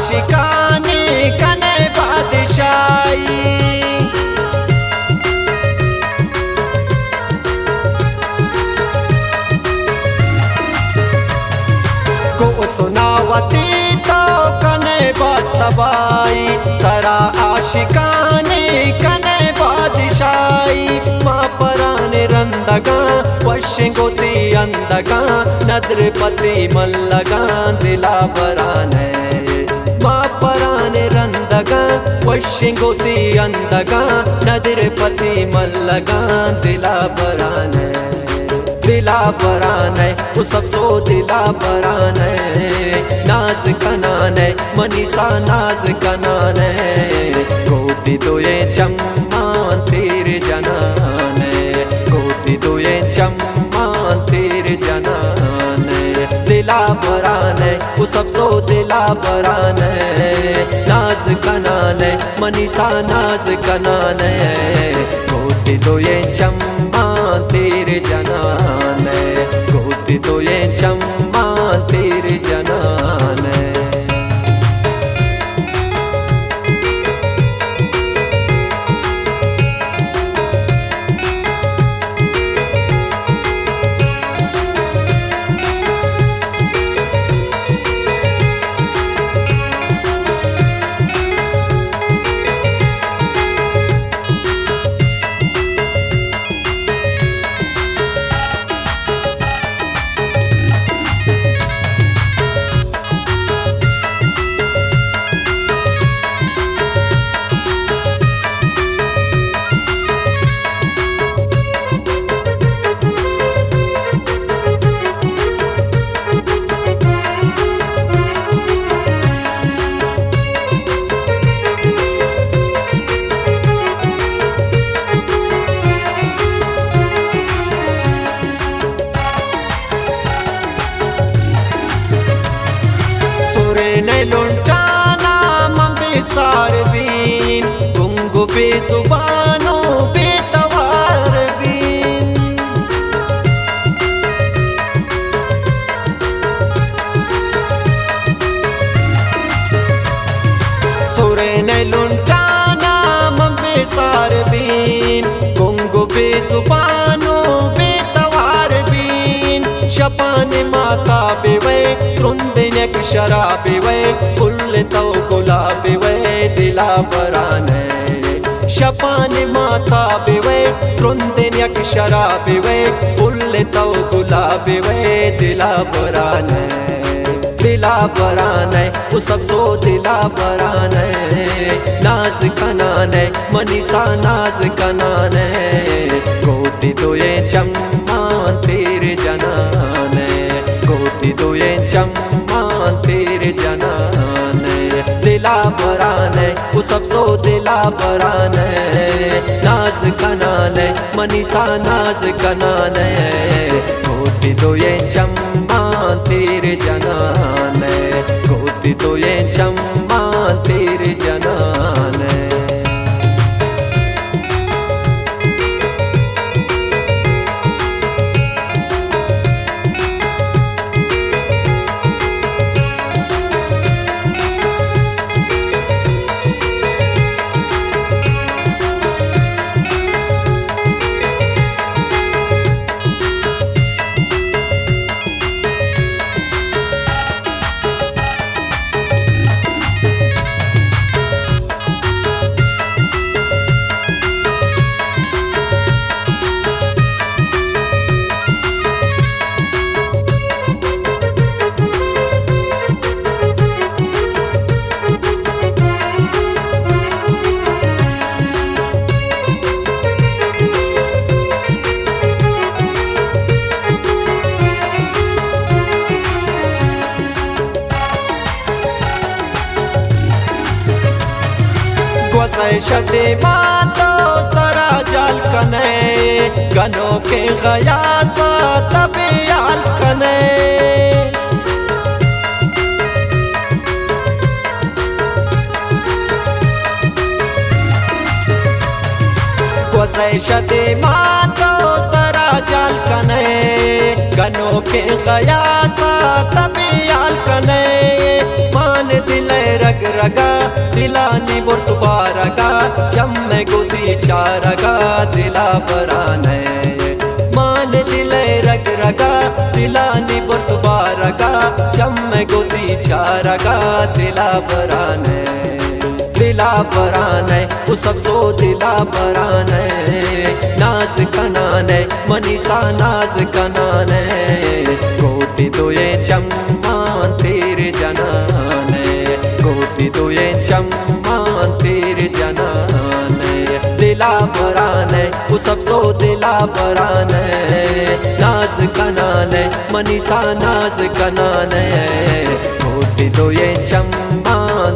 आशिकाने कने बादशाही। को सुनावती तो कने बस्तबाई सरा आशिकाने कने बादशाही। माँ पराने रंदगा वशिंगोती अंदगा नद्रपति मल्लगा दिला बराने। माँ पराने रंदगा वशिंगोती अंदगा नद्रपति मल्लगा दिला बराने। दिला बराने वो सब सो दिला बराने। नाज कनाने मनीषा नाज कनाने। गोदी तो ये चम्मा तेरे जनाने। गोदी तो ये चम्मा तेरे जनाने। दिला बराने वो सब सो दिला बराने। नाज कनाने मनीषा नाज कनाने। गोदी तो ये चम्मा तेरे जनाने। गोदी तो ये चम्मा तेरे जनाने। ने लुंटाना मम्बे सारबीन गुंगु बेजुबानो बेतवार बीन। सुरे ने लुंटाना मम्बे सारबीन गुंगु बेजुबानो बेतवार बीन। शपान माता बेवे त्रुंदिनक शराबी वे फुल तो गुलाबी वे दिला बराने। शपान माता बिवे त्रुंदिनक शराबी वे फुल तो गुलाबी वे दिला बराने। दिला बराने वो सब सो दिला बराने। नाज कनाने मनीषा नाज कनाने। गोदी तो ये चम्मा तेरे जनाने। गोदी तो ये चम्मा तेरे जनाने। दिला बराने वो सब सो दिला बराने। नाज कनाने मनीषा नाज कनाने। गोदी तो ये चम्मा तेरे जनाने। गोदी तो ये चम्मा तेरे जनाने। शदे मातो सरा जाल कने। गनों के गयासा तबियाल कने। शदे मातो सरा जाल कने। गनों के गयासा तबियाल कने। मान दिल रख रगा दिलानी बुर्त बारगा चम्मे गोदी चारगा दिला बराने मान दिले रग रगा दिलानी बुर्त बारगा चम्मे गोदी चारगा दिला बराने वो सब सो दिला बराने नाज कनाने मनीषा नाज कनाने गोटी तो ये चम्मान तेरे जनाने गोटी तो ये चम्मान तेरे जनाने दिला बराने वो सब सो दिला बराने नाज कनाने मनीषा नाज कनाने गोटी तो ये चम्मान